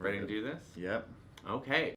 Ready to do this? Yep. Okay.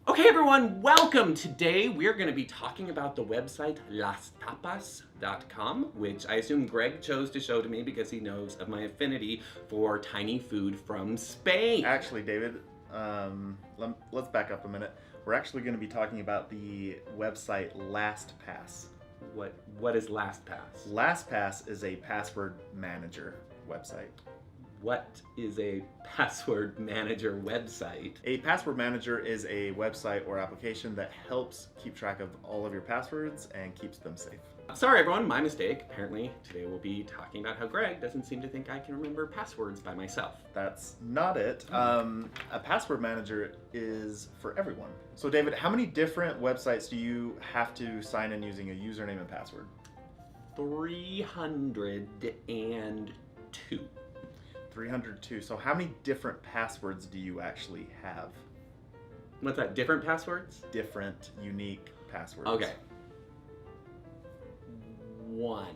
Okay, everyone, welcome. Today we're going to be talking about the website LastPass.com, which I assume Greg chose to show to me because he knows of my affinity for tiny food from Spain. Actually, David, let's back up a minute. We're actually going to be talking about the website LastPass. What is LastPass? LastPass is a password manager website. What is a password manager website? A password manager is a website or application that helps keep track of all of your passwords and keeps them safe. Sorry, everyone, my mistake. Apparently, today we'll be talking about how Greg doesn't seem to think I can remember passwords by myself. That's not it. A password manager is for everyone. So, David, how many different websites do you have to sign in using a username and password? 302. 302. So how many different passwords do you actually have? What's that? Different passwords? Different, unique passwords. Okay. 1.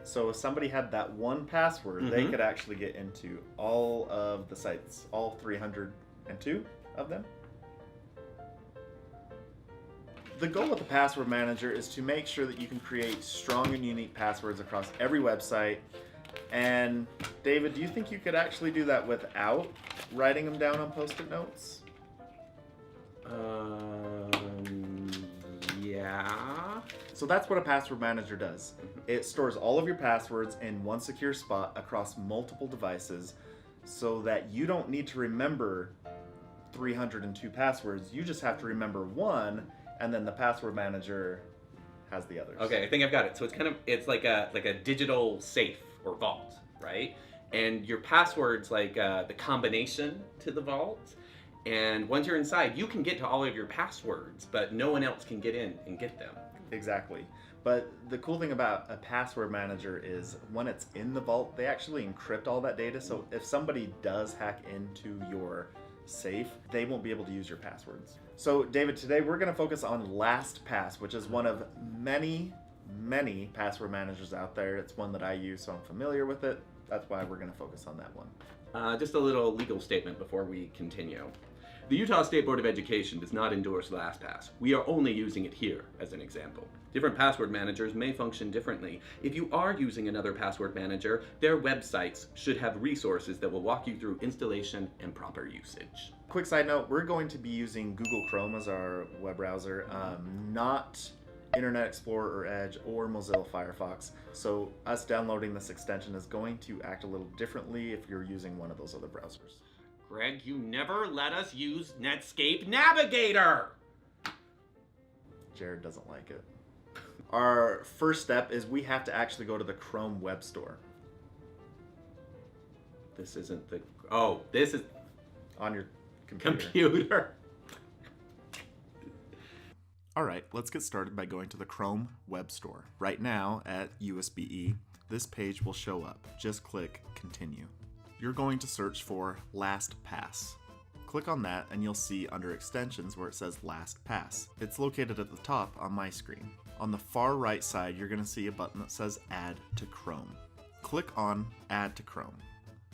So if somebody had that one password, they could actually get into all of the sites, all 302 of them. The goal with the password manager is to make sure that you can create strong and unique passwords across every website. And David, do you think you could actually do that without writing them down on Post-it notes? Yeah. So that's what a password manager does. It stores all of your passwords in one secure spot across multiple devices so that you don't need to remember 302 passwords. You just have to remember one, and then the password manager has the others. Okay, I think I've got it. So it's like a digital safe or vault, right? And your password's like the combination to the vault. And once you're inside, you can get to all of your passwords, but no one else can get in and get them. Exactly. But the cool thing about a password manager is when it's in the vault, they actually encrypt all that data. So if somebody does hack into your safe, they won't be able to use your passwords. So David, today we're going to focus on LastPass, which is one of many password managers out there. It's one that I use, so I'm familiar with it. That's why we're going to focus on that one. Just a little legal statement before we continue. The Utah State Board of Education does not endorse LastPass. We are only using it here as an example. Different password managers may function differently. If you are using another password manager, their websites should have resources that will walk you through installation and proper usage. Quick side note, we're going to be using Google Chrome as our web browser, not Internet Explorer or Edge or Mozilla Firefox. So us downloading this extension is going to act a little differently if you're using one of those other browsers. Greg, you never let us use Netscape Navigator! Jared doesn't like it. Our first step is we have to actually go to the Chrome Web Store. This isn't the... Oh, this is... On your computer. Computer. Alright, let's get started by going to the Chrome Web Store. Right now, at USB-E, this page will show up. Just click Continue. You're going to search for LastPass. Click on that and you'll see under Extensions where it says LastPass. It's located at the top on my screen. On the far right side, you're going to see a button that says Add to Chrome. Click on Add to Chrome.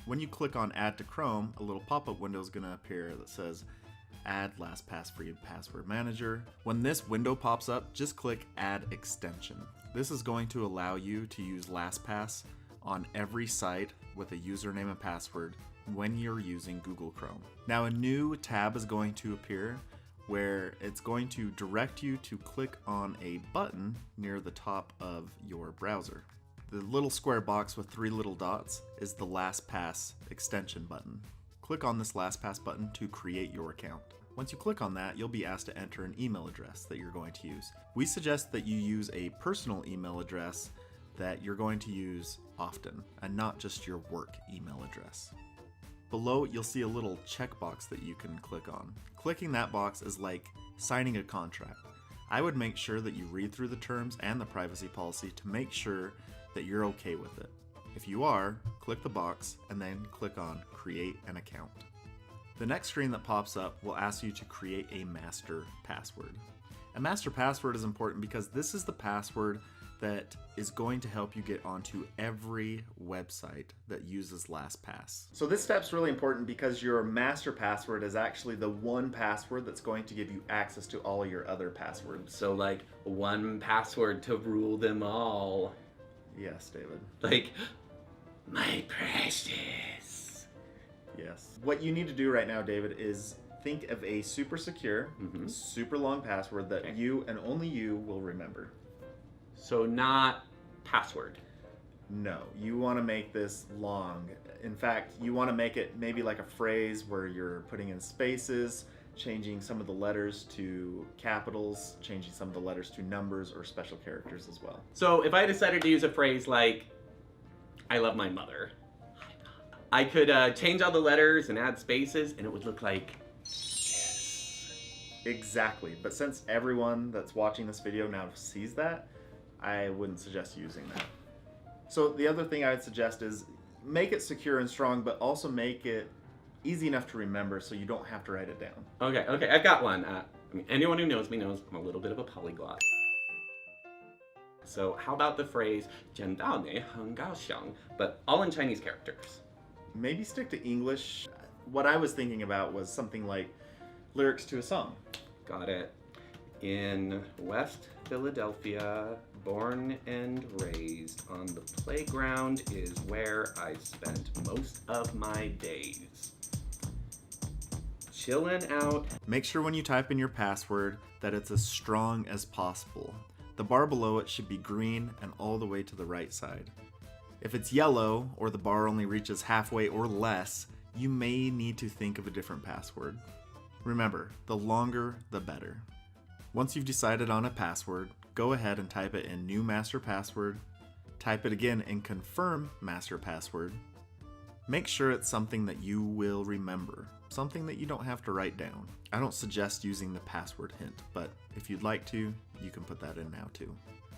When you click on Add to Chrome, a little pop-up window is going to appear that says Add LastPass Free Password Manager. When this window pops up, just click Add Extension. This is going to allow you to use LastPass on every site with a username and password when you're using Google Chrome. Now a new tab is going to appear where it's going to direct you to click on a button near the top of your browser. The little square box with 3 little dots is the LastPass extension button. Click on this LastPass button to create your account. Once you click on that, you'll be asked to enter an email address that you're going to use. We suggest that you use a personal email address that you're going to use often and not just your work email address. Below, you'll see a little checkbox that you can click on. Clicking that box is like signing a contract. I would make sure that you read through the terms and the privacy policy to make sure that you're okay with it. If you are, click the box and then click on Create an Account. The next screen that pops up will ask you to create a master password. A master password is important because this is the password that is going to help you get onto every website that uses LastPass. So this step's really important because your master password is actually the one password that's going to give you access to all of your other passwords. So like one password to rule them all. Yes, David. Like, my precious. Yes. What you need to do right now, David, is think of a super secure, super long password that you and only you will remember. So not password. No, you want to make this long. In fact, you want to make it maybe like a phrase where you're putting in spaces, changing some of the letters to capitals, changing some of the letters to numbers or special characters as well. So if I decided to use a phrase like, I love my mother, I could change all the letters and add spaces and it would look like this. Exactly, but since everyone that's watching this video now sees that, I wouldn't suggest using that. So the other thing I would suggest is make it secure and strong, but also make it easy enough to remember so you don't have to write it down. Okay, I've got one. I mean, anyone who knows me knows I'm a little bit of a polyglot. So how about the phrase 见到你很高兴, but all in Chinese characters? Maybe stick to English. What I was thinking about was something like lyrics to a song. Got it. In West Philadelphia, born and raised, on the playground is where I spent most of my days. Chillin' out. Make sure when you type in your password that it's as strong as possible. The bar below it should be green and all the way to the right side. If it's yellow, or the bar only reaches halfway or less, you may need to think of a different password. Remember, the longer, the better. Once you've decided on a password, go ahead and type it in New Master Password, type it again and confirm Master Password. Make sure it's something that you will remember, something that you don't have to write down. I don't suggest using the password hint, but if you'd like to, you can put that in now too.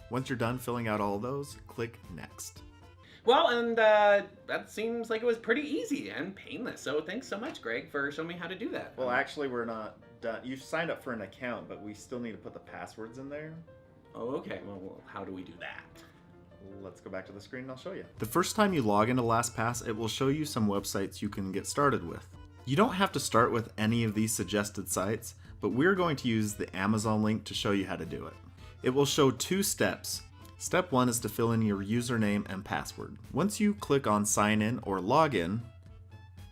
Once you're done filling out all those, click Next. Well, and that seems like it was pretty easy and painless. So thanks so much, Greg, for showing me how to do that. Well, actually, we're not done. You've signed up for an account, but we still need to put the passwords in there. Oh, okay. Well, how do we do that? Let's go back to the screen and I'll show you. The first time you log into LastPass, it will show you some websites you can get started with. You don't have to start with any of these suggested sites, but we're going to use the Amazon link to show you how to do it. It will show 2 steps. Step 1 is to fill in your username and password. Once you click on Sign In or Login,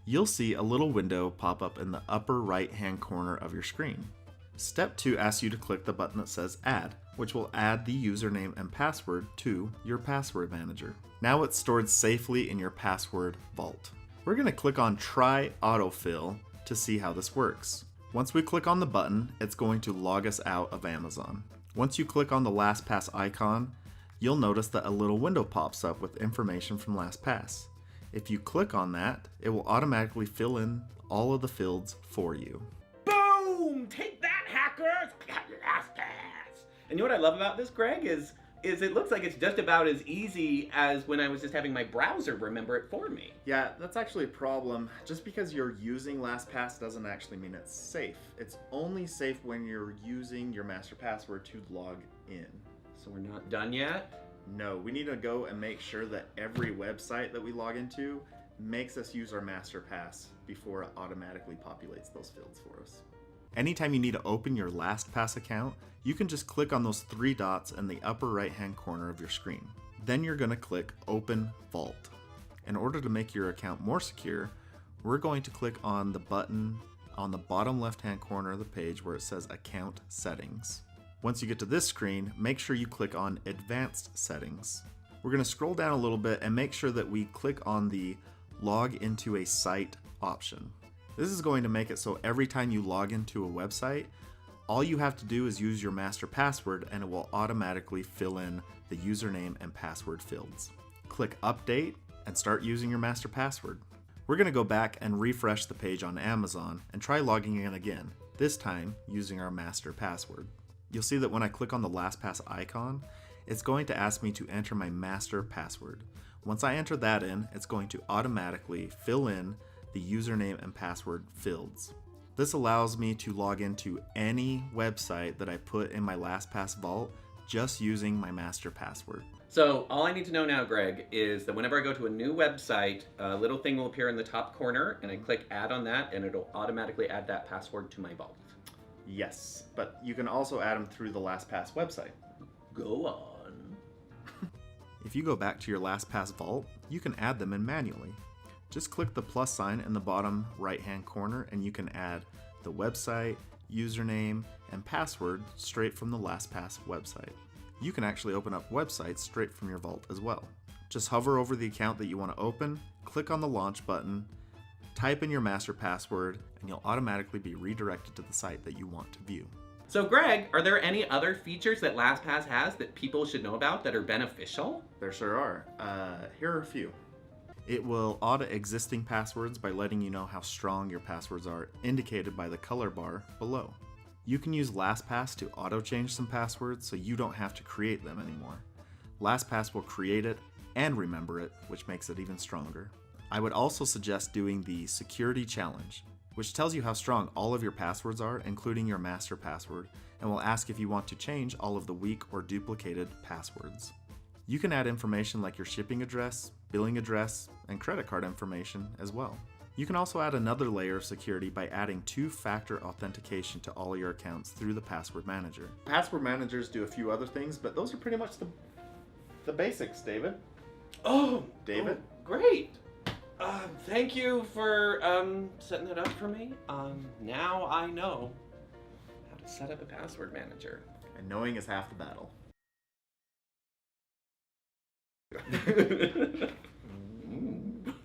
you'll see a little window pop up in the upper right-hand corner of your screen. Step 2 asks you to click the button that says Add, which will add the username and password to your password manager. Now it's stored safely in your password vault. We're going to click on Try Autofill to see how this works. Once we click on the button, it's going to log us out of Amazon. Once you click on the LastPass icon, you'll notice that a little window pops up with information from LastPass. If you click on that, it will automatically fill in all of the fields for you. Boom! Take that, hackers! LastPass! And you know what I love about this, Greg, is it looks like it's just about as easy as when I was just having my browser remember it for me. Yeah, that's actually a problem. Just because you're using LastPass doesn't actually mean it's safe. It's only safe when you're using your master password to log in. So we're not done yet? No, we need to go and make sure that every website that we log into makes us use our master pass before it automatically populates those fields for us. Anytime you need to open your LastPass account, you can just click on those 3 dots in the upper right-hand corner of your screen. Then you're going to click Open Vault. In order to make your account more secure, we're going to click on the button on the bottom left-hand corner of the page where it says Account Settings. Once you get to this screen, make sure you click on Advanced Settings. We're going to scroll down a little bit and make sure that we click on the Log into a Site option. This is going to make it so every time you log into a website, all you have to do is use your master password and it will automatically fill in the username and password fields. Click Update and start using your master password. We're going to go back and refresh the page on Amazon and try logging in again, this time using our master password. You'll see that when I click on the LastPass icon, it's going to ask me to enter my master password. Once I enter that in, it's going to automatically fill in the username and password fields. This allows me to log into any website that I put in my LastPass vault just using my master password. So all I need to know now, Greg, is that whenever I go to a new website, a little thing will appear in the top corner, and I click add on that, and it'll automatically add that password to my vault. Yes, but you can also add them through the LastPass website. Go on. If you go back to your LastPass vault, you can add them in manually. Just click the plus sign in the bottom right-hand corner and you can add the website, username, and password straight from the LastPass website. You can actually open up websites straight from your vault as well. Just hover over the account that you want to open, click on the launch button, type in your master password, and you'll automatically be redirected to the site that you want to view. So Greg, are there any other features that LastPass has that people should know about that are beneficial? There sure are. Here are a few. It will audit existing passwords by letting you know how strong your passwords are, indicated by the color bar below. You can use LastPass to auto-change some passwords so you don't have to create them anymore. LastPass will create it and remember it, which makes it even stronger. I would also suggest doing the Security Challenge, which tells you how strong all of your passwords are, including your master password, and will ask if you want to change all of the weak or duplicated passwords. You can add information like your shipping address, billing address, and credit card information as well. You can also add another layer of security by adding two-factor authentication to all your accounts through the password manager. Password managers do a few other things, but those are pretty much the basics, David. Oh, David? Oh, great. Thank you for setting that up for me. Now I know how to set up a password manager. And knowing is half the battle.